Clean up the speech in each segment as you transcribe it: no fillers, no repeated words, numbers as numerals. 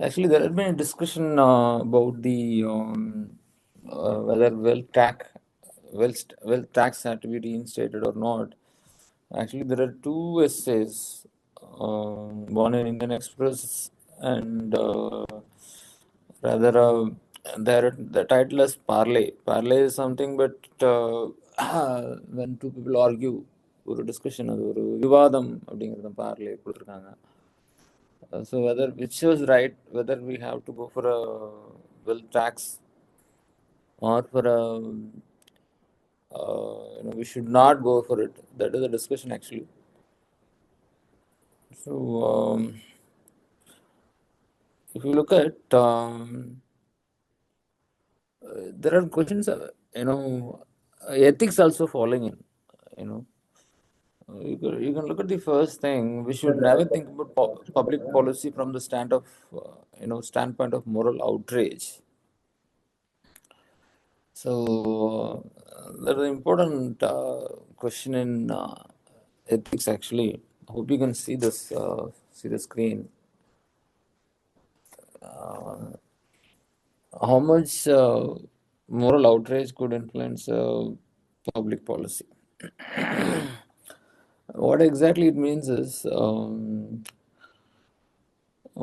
Actually, there has been a discussion about the whether wealth tax had to be reinstated or not. Actually, there are two essays, one in Indian Express and rather the title is Parlay. Parlay is something, but when two people argue, ஒரு discussion அது ஒரு விவாதம் அப்படிங்கிறது பார்லே கொடுத்துருக்காங்க. So which was right, whether we have to go for a wealth tax or for a we should not go for it. That is the discussion actually. So if you look at there are questions, ethics also falling in. You can look at the first thing. We should never think about public policy from the standpoint of moral outrage. So there is an important question in ethics actually. I hope you can see this. See the screen. How much moral outrage could influence public policy? What exactly it means is,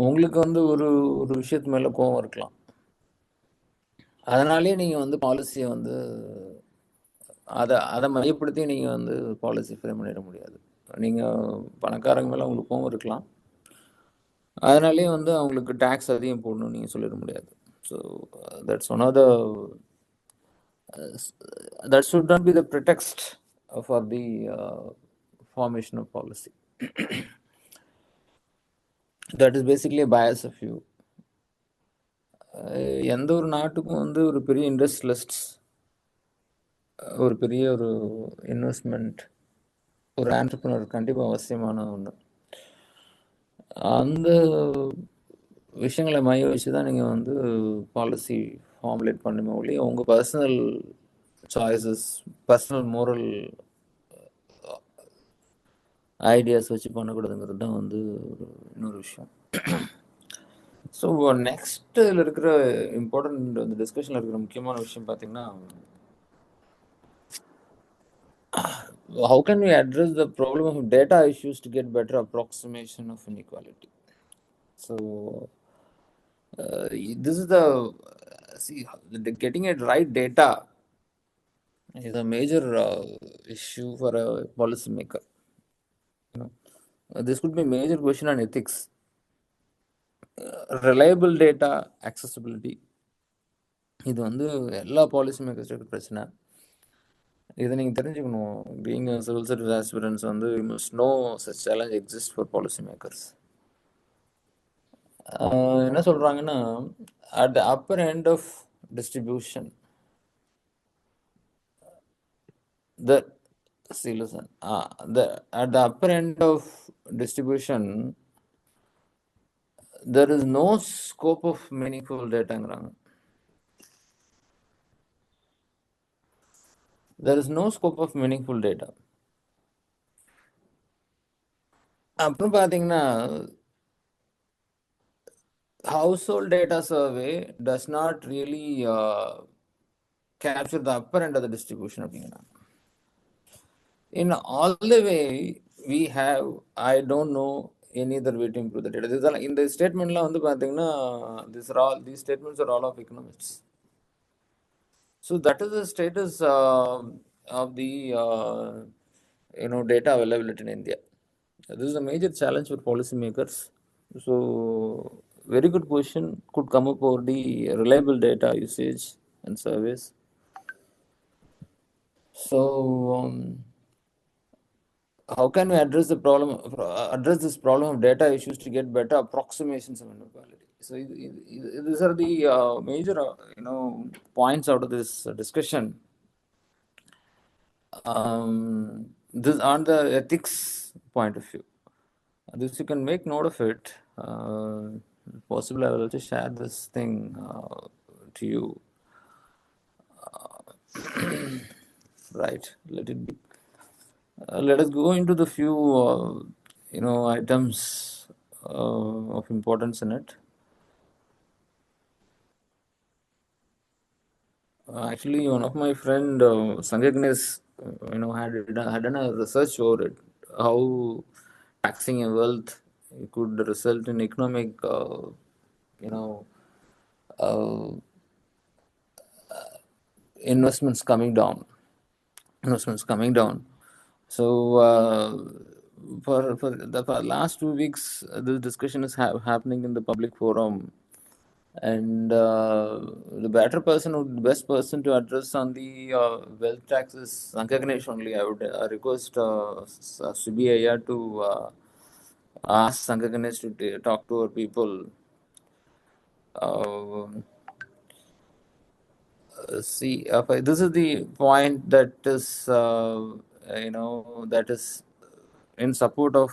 உங்களுக்கு வந்து ஒரு ஒரு விஷயத்து மேலே கோவம் இருக்கலாம். அதனாலே நீங்கள் வந்து பாலிசியை வந்து அதை மையப்படுத்தி நீங்கள் வந்து பாலிசி ஃப்ரேம் பண்ணிட முடியாது. நீங்கள் பணக்காரங்க மேலே உங்களுக்கு கோவம் இருக்கலாம், அதனாலே வந்து அவங்களுக்கு டேக்ஸ் அதிகம் போடணும்னு நீங்கள் சொல்லிட முடியாது. So that's one of the that should not be the pretext for the formation of policy. That is basically a bias of view. எந்த ஒரு நாட்டுக்கும் வந்து ஒரு பெரிய இண்டஸ்ட்ரியலிஸ்ட்ஸ், ஒரு பெரிய ஒரு இன்வெஸ்ட்மெண்ட், ஒரு ஆண்டர்ப்ரனர் கண்டிப்பாக அவசியமான ஒன்று. அந்த விஷயங்களை மைய வச்சு தான் நீங்கள் வந்து பாலிசி ஃபார்முலேட் பண்ணுமே ஒழிய உங்கள் personal choices, personal moral ideas வச்சு பண்ணக்கூடாதுங்கிறது தான் வந்து இன்னொரு விஷயம். ஸோ நெக்ஸ்ட் இதில் இருக்கிற இம்பார்ட்டன்ட் இந்த டிஸ்கஷனில் இருக்கிற முக்கியமான விஷயம் பார்த்தீங்கன்னா, how can we address the problem of data issues to get better approximation of inequality? So this is getting it right data is a major issue for a policymaker. This could be a major question on ethics. Reliable data accessibility, இது வந்து எல்லா policy மேக்கர்ஸோட பிரச்சனை. இதை நீங்கள் தெரிஞ்சுக்கணும். Being civil service aspirants வந்து you must know such challenge exist for policy makers. என்ன சொல்கிறாங்கன்னா, at the upper end of distribution at the upper end of distribution there is no scope of meaningful dataங்கிறாங்க. There is no scope of meaningful data. அப்புறம் பார்த்தீங்கன்னா, household data survey does not really capture the upper end of the distribution அப்படிங்கிறாங்க. In all the way we have, I don't know any other way to improve the data. இதெல்லாம் இந்த ஸ்டேட்மெண்ட்லாம் வந்து பார்த்தீங்கன்னா, these statements are all of economists. So that is the status of the data availability in India. This is a major challenge for policymakers. So very good question could come up over the reliable data usage and surveys. So how can we address this problem of data issues to get better approximations of inequality? So these are the major points out of this discussion. This on the ethics point of view. This you can make note of it. Possibly I will also share this thing to you. Right, let it be. Let us go into the few items of importance in it. Actually, one of my friend, Sanjay, had done a research over it. How taxing a wealth could result in economic, you know, uh, investments coming down. Investments coming down. So for last 2 weeks, this discussion is happening in the public forum, and the best person to address on the wealth tax is Sankagnesh only. I would request CBIR to ask Sankagnesh to talk to our people. Uh, this is the point that is, that is in support of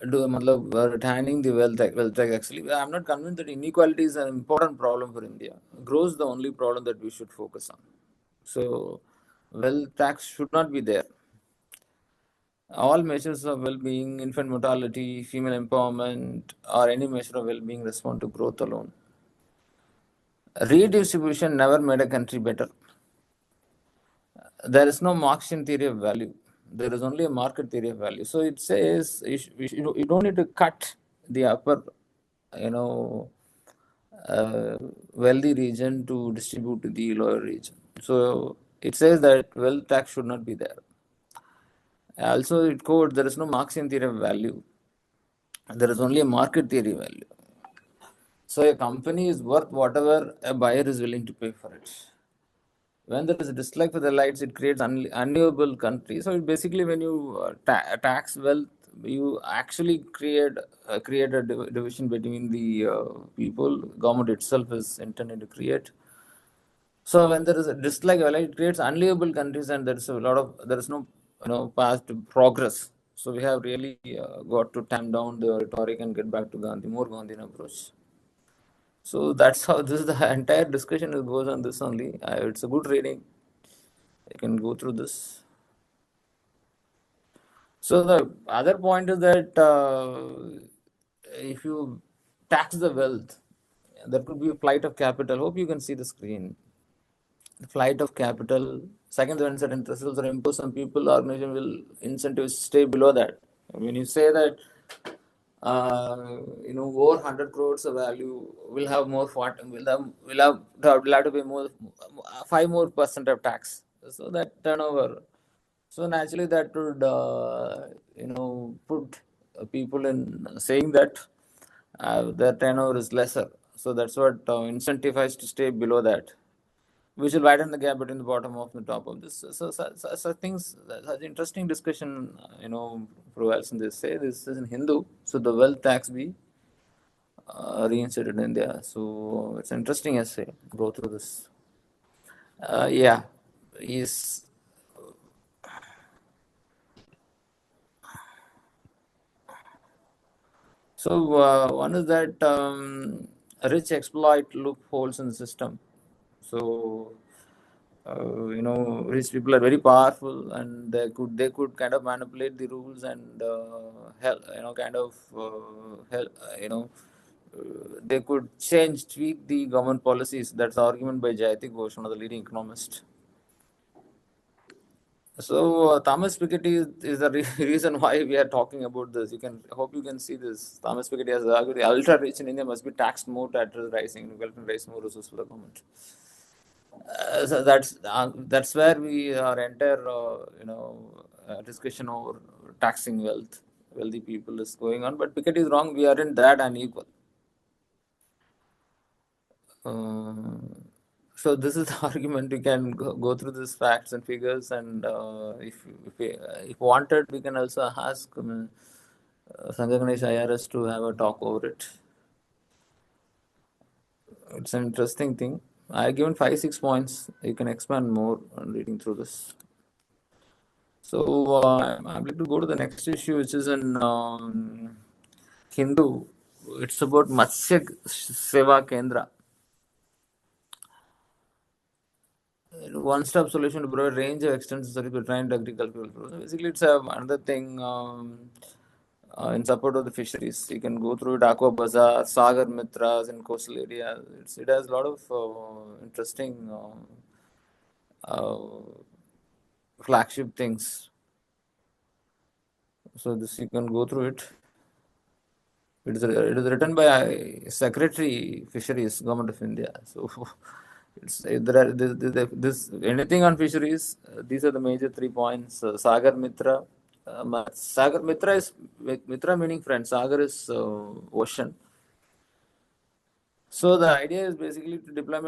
retaining the wealth tax. Actually, I'm not convinced that inequality is an important problem for India. Growth is the only problem that we should focus on. So, wealth tax should not be there. All measures of well-being, infant mortality, female empowerment, or any measure of well-being respond to growth alone. Redistribution never made a country better. There is no Marxian theory of value. There is only a market theory of value. So it says you don't need to cut the upper, you know, wealthy region to distribute to the lower region. So it says that wealth tax should not be there. Also, it quotes there is no Marxian theory of value. There is only a market theory value. So a company is worth whatever a buyer is willing to pay for it. When there is a dislike for the lights, it creates unlivable country. So basically, when you tax wealth, you actually create a division between the people. Government itself is intended to create. So when there is a dislike, well, it creates unlivable countries, and there is no path to progress. So we have really got to tamp down the rhetoric and get back to more Gandhian approach. So that's how this is the entire discussion goes on this only. It's a good reading. I can go through this. So the other point is that if you tax the wealth, there could be a flight of capital. Hope you can see the screen. The flight of capital. Second, when certain thresholds are imposed on people, the organization will incentives stay below that. When you say that over 100 crores of value will have more will have to pay more 5% of tax. So that turnover. So naturally, that would put people in saying that their turnover is lesser. So that's what incentivized to stay below that, which will widen the gap between the bottom of the top of this. So things, such interesting discussion, prevails in this. Say this is in Hindu, so the wealth tax be reinstated in India. So it's an interesting essay. Go through this. Yeah, is so one is that rich exploit loopholes in the system. So rich people are very powerful, and they could kind of manipulate the rules and help, kind of help, they could tweak the government policies. That's the argument by Jayati Ghosh, one of the leading economists. So Thomas Piketty is the reason why we are talking about this. Hope you can see this. Thomas Piketty has argued the ultra rich in India must be taxed more to address rising inequality and raise more resources for the government. So that's where we our entire discussion over taxing wealthy people is going on. But Piketty is wrong. We aren't that unequal. Uh, so this is the argument. We can go through these facts and figures, and if wanted, we can also ask Sanjay Ganesh IRS to have a talk over it. It's an interesting thing. I given 5-6 points. You can expand more on reading through this. So I'm going to go to the next issue, which is in Hindu. It's about Matsya Seva Kendra. One-stop solution to provide range of extensive service for trained agricultural people. So basically, it's another thing. in support of the fisheries. You can go through it, Aqua Bazaar, Sagar Mitras in coastal areas. It has a lot of interesting flagship things. So this you can go through it. It is written by Secretary Fisheries, Government of India. So it's there are this anything on fisheries. These are the major 3 points. Sagar Mitra. Sagar Mitra is Mitra meaning friend. Sagar is ocean. So the idea is basically to deploy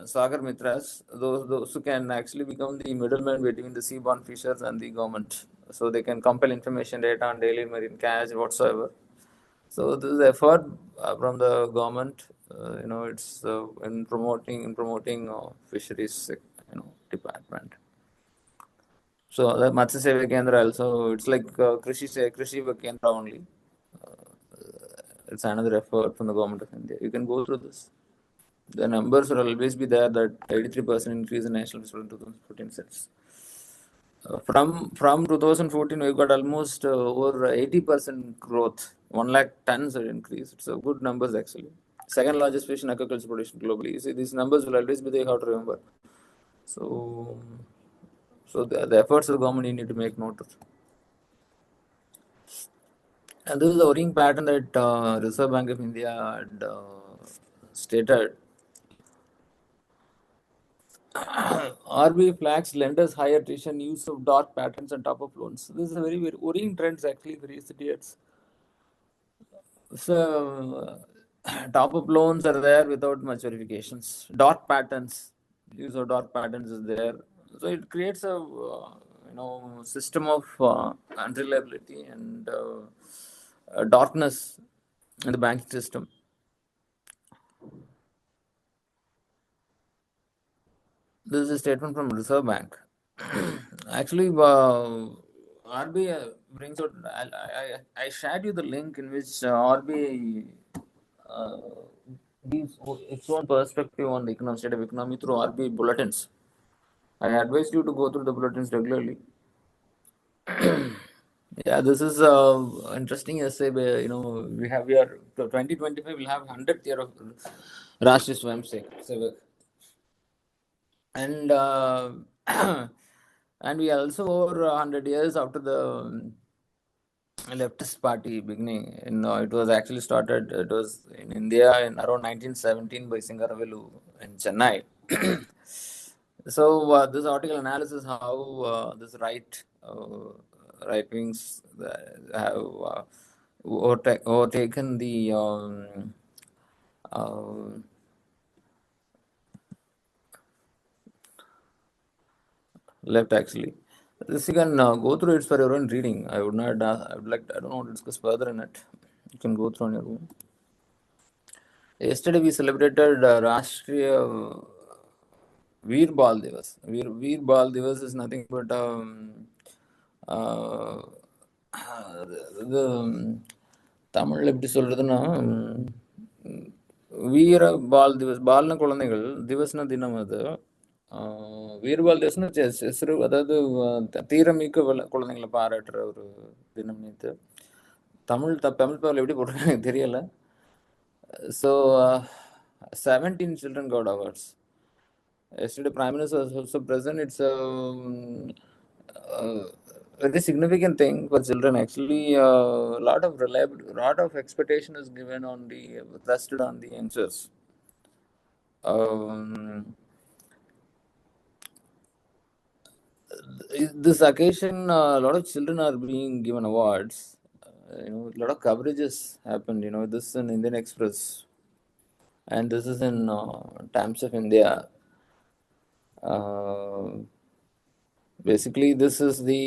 Sagar Mitras, those who can actually become the middleman between the seaborne fishers and the government. So they can compile information data on daily marine catch whatsoever. So this is effort from the government. It's in promoting fisheries, department. So the Matsya Seva Kendra also, it's like Krishi Kendra only. It's another effort from the government of India. You can go through this. The numbers will always be there that 83% increase in national resource in 2014 sets. From 2014, we got almost over 80% growth, 1 lakh tons increase. It's a good numbers actually. Second largest fish in aquaculture production globally. You see, these numbers will always be there, you have to remember. So the efforts of the government you need to make note of. And this is the worrying pattern that Reserve Bank of India had stated. RBI flags lenders higher attrition, use of dark patterns and top-up loans. This is a very, very worrying trend actually for idiots. So top-up loans are there without much verifications. Dark patterns, use of dark patterns is there. So it creates a system of unreliability and darkness in the banking system. This is a statement from Reserve Bank. Actually, RBI brings out. I shared you the link in which RBI gives its own perspective on the state of economy through RBI bulletins. I advise you to go through the bulletins regularly. Yeah, this is interesting essay. Where, we are 2025. We'll have 100th year of Rashtriya Swayamsevak. And and we also over 100 years after the leftist party beginning. It was actually started. It was in India in around 1917 by Singaravelu in Chennai. So this article analyzes how this right wings have overtaken the left actually. This you can go through it for your own reading. I don't want to discuss further in it. You can go through on your own. Yesterday we celebrated Rashtriya Veer Bal Divas. Veer Bal Divas is nothing but தமிழ்ல எப்படி சொல்றதுன்னா வீர பால் திவஸ் பால்னா குழந்தைகள் திவஸ்னா தினம் அது வீர்பால் திவஸ்னா சிறு அதாவது தீரமிக்க குழந்தைங்களை பாராட்டுற ஒரு தினம் நேற்று தமிழ் பேரில் எப்படி போட்டிருக்காங்க எனக்கு தெரியல. So 17 children got awards. Yesterday Prime Minister was also present. It's a very significant thing for children. Actually, a lot of expectation is given thrusted on the youngsters. This occasion, a lot of children are being given awards. A lot of coverages happened. This in Indian Express, and this is in Times of India. Basically, this is the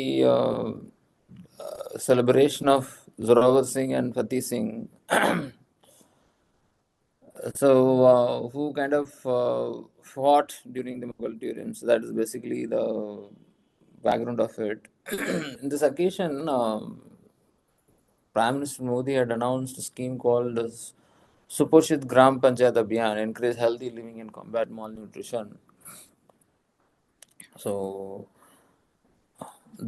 celebration of Zorawar Singh and Fateh Singh. So, who kind of fought during the Mughal times. That is basically the background of it. In this occasion, Prime Minister Modi had announced a scheme called as Suposhit Gram Panchayat Abhiyan, encourage healthy living and combat malnutrition. So,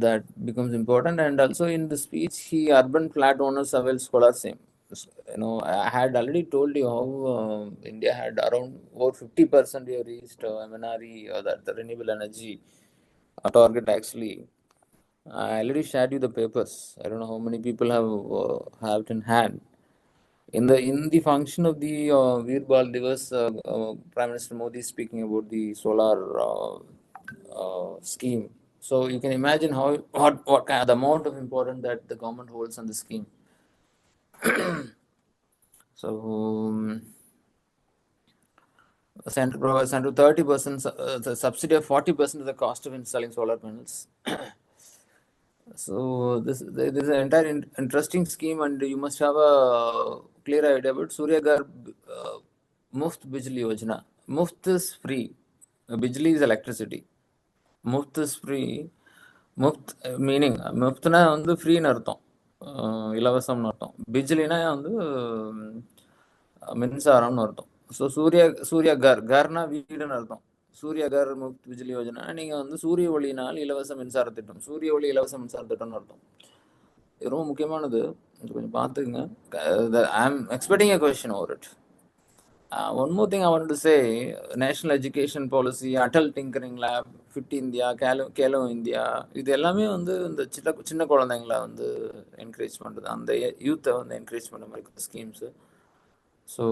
that becomes important. And also in the speech, he urban flat owners avail solar same. I had already told you how India had around over 50% we have reached MNRE, that the renewable energy target actually. I already shared you the papers. I don't know how many people have it in hand. In the function of the Veer Bal Divas, Prime Minister Modi is speaking about the solar scheme. So you can imagine what kind of the amount of importance that the government holds on the scheme. So Central provides 30%, the subsidy of 40% of the cost of installing solar panels. So there is an entire interesting scheme, and you must have a clear idea about Surya Ghar Muft Bijli Yojana. Muft is free. Bijli is electricity. Muft is free. Muft meaning முஃப்த்னா வந்து ஃப்ரீன்னு அர்த்தம், இலவசம்னு அர்த்தம். பிஜ்லினா வந்து மின்சாரம்னு அர்த்தம். So Surya கர்னா வீடுன்னு அர்த்தம். சூர்யா கர் முஃப்த் பிஜ்லி யோஜனா நீங்கள் வந்து சூரிய ஒளியினால் இலவச மின்சார திட்டம், சூரிய ஒளி இலவச மின்சார திட்டம்னு அர்த்தம். இது ரொம்ப முக்கியமானது, கொஞ்சம் பார்த்துக்குங்க. I am expecting a question over it. One more thing I wanted to say, national education policy, Atal Tinkering Lab, Fit India, Kelo India, இது எல்லாமே வந்து இந்த சின்ன குழந்தைங்களை வந்து என்கரேஜ் பண்ணுறது, அந்த யூத்தை வந்து என்கரேஜ் பண்ண மாதிரி schemes. So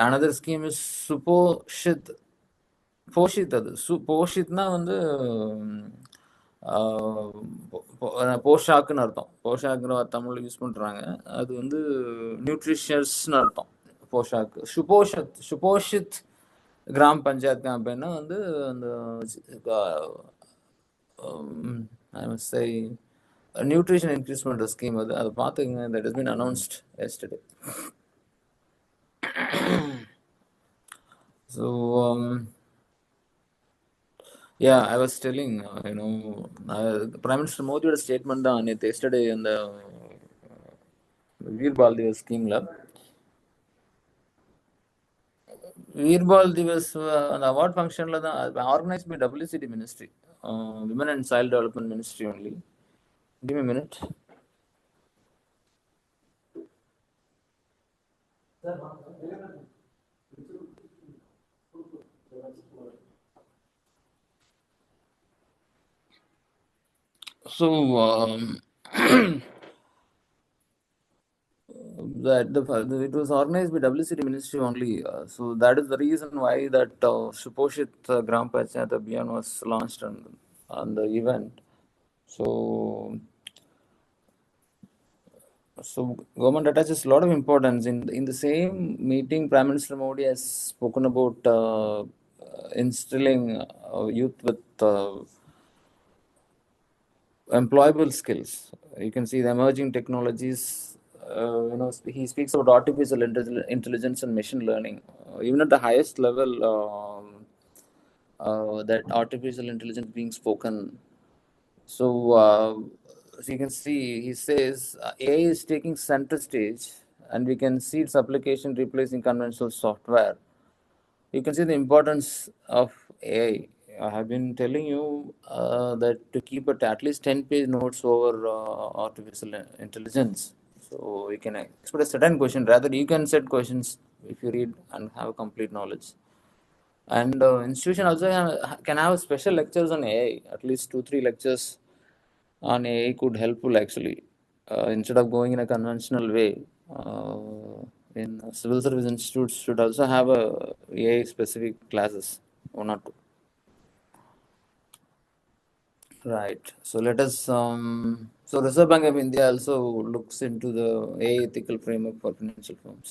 another scheme is போஷித். அது போஷித்னா வந்து போஷாக்குன்னு அர்த்தம். போஷாக்குன்னு தமிழ் யூஸ் பண்ணுறாங்க. அது வந்து நியூட்ரிஷியஸ்ன்னு அர்த்தம். போஷாக்கு. சுபோஷித் கிராம் பஞ்சாயத் கேம்பெயின்னா வந்து அந்த I must say nutrition increase பண்ணுற ஸ்கீம். அதை பார்த்துக்குங்க. That has been announced yesterday. So yeah, I was telling, Prime Minister Modi's statement தான் yesterday அந்த வீர்பால் திவஸ் ஸ்கீம்ல. வீர்பால் திவஸ் அந்த அவார்ட் ஃபங்க்ஷன்ல தான் organise by WCD ministry, women and child development ministry only. Give me a minute. So it was organized by WCD ministry only. So that is the reason why that Suposhit Gram Panchayat Abhiyan was launched on the event. So government attaches a lot of importance. In the same meeting, Prime Minister Modi has spoken about instilling youth with employable skills. You can see the emerging technologies. He speaks about artificial intelligence and machine learning. Even at the highest level, that artificial intelligence being spoken. So you can see, he says AI is taking center stage, and we can see its application replacing conventional software. You can see the importance of AI. I have been telling you that to keep at least 10-page notes over artificial intelligence. So you can expect a certain question. Rather, you can set questions if you read and have complete knowledge. And institution also can have special lectures on AI. At least 2-3 lectures on AI could helpful actually. Instead of going in a conventional way, in civil service institutes should also have a AI specific classes, 1 or 2. Right. So let us. So Reserve Bank of India also looks into the AI ethical framework for financial firms.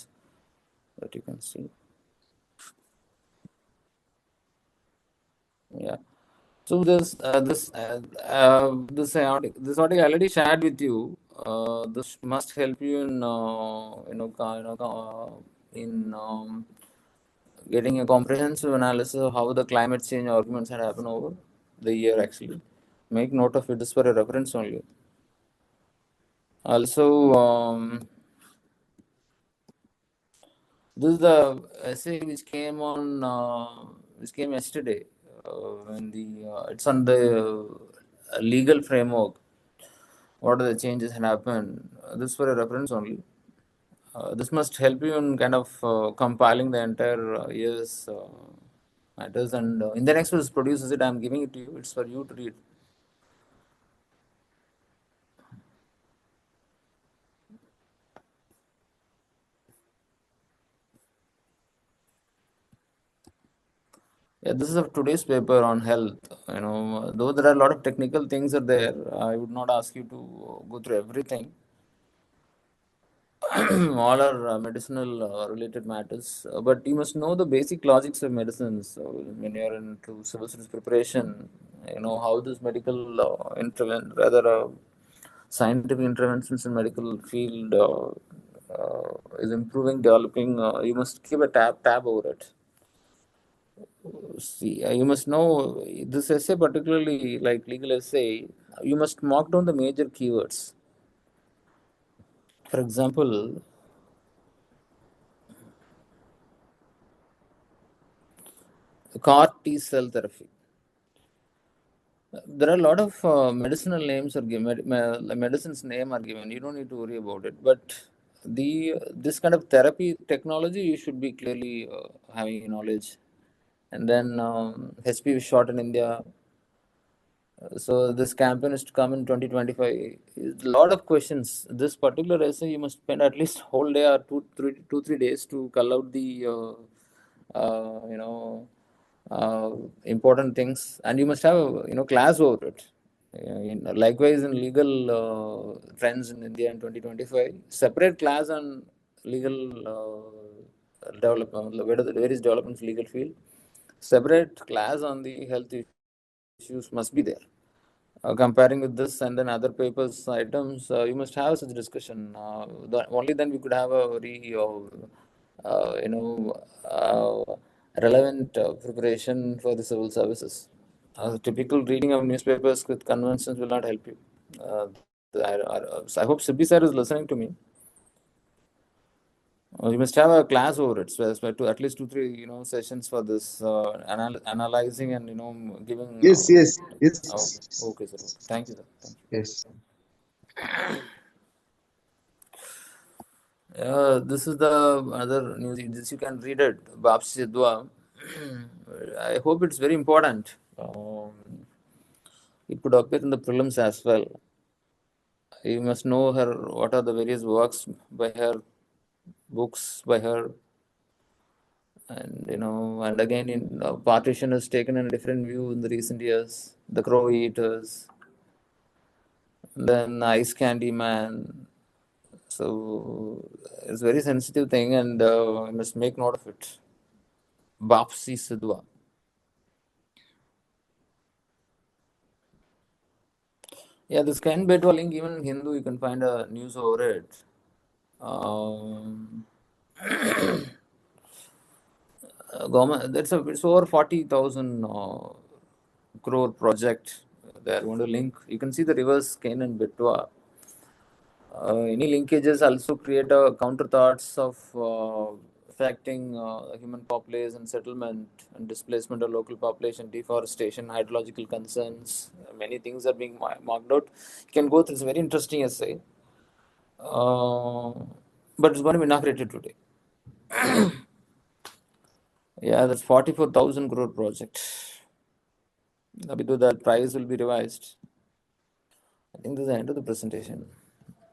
That you can see. Yeah. So this article I already shared with you. This must help you in getting a comprehensive analysis of how the climate change arguments had happened over the year. Actually, make note of it. This for a reference only. Also, this is the essay which came yesterday. when it's on the legal framework. What are the changes that happen? This for a reference only. This must help you in kind of compiling the entire year's matters. And in the next one, produces it. I'm giving it to you. It's for you to read. Yeah, this is of today's paper on health. Though there are a lot of technical things are there, I would not ask you to go through everything. All are medicinal related matters, but you must know the basic logics of medicine. So when you are into civil service preparation, how this medical scientific interventions in medical field is improving, developing. You must keep a tab over it. See, you must know this essay, particularly like legal essay, you must mark down the major keywords. For example, CAR T cell therapy. There are a lot of medicinal names are given, medicine's name are given. You don't need to worry about it. But this kind of therapy technology, you should be clearly having knowledge. And then HPV shot in India. So this campaign is to come in 2025. A lot of questions. This particular essay, you must spend at least whole day or 3 days to cull out the important things, and you must have class over it. Likewise, in legal trends in India in 2025, separate class on legal development, various developments legal field. Separate class on the health issues must be there. Comparing with this and then other papers items, you must have such discussion. Only then we could have a very relevant preparation for the civil services. Typical reading of newspapers with conventions will not help you. I hope Sibi sir is listening to me. You must have a class over it, so to at least 2-3 sessions for this analyzing and giving. Yes, yes, Okay, yes, okay, sir. Okay. Thank you, sir. Thank you. yes. This is the other news. This you can read it. Bapsi Dua. I hope it's very important. It could appear in the prelims as well. You must know her. What are the various works by her, books by her, and and again, partition has taken a different view in the recent years. The Crow Eaters, then Ice Candy Man. So it's a very sensitive thing, and I must make note of it. Bapsi Sidwa. Yeah, this Ken Betwa link, even in Hindu, you can find a news over it. Government, it's over 40,000 crore project. They are going to link. You can see the rivers Ken and Betwa. Any linkages also create a counter thoughts of affecting human population, settlement and displacement of local population, deforestation, hydrological concerns. Many things are being marked out. You can go through. It's a very interesting essay. But it's going to be inaugurated today. Yeah, that's 44,000 crore project. Abhidu, that price will be revised. I think this is the end of the presentation.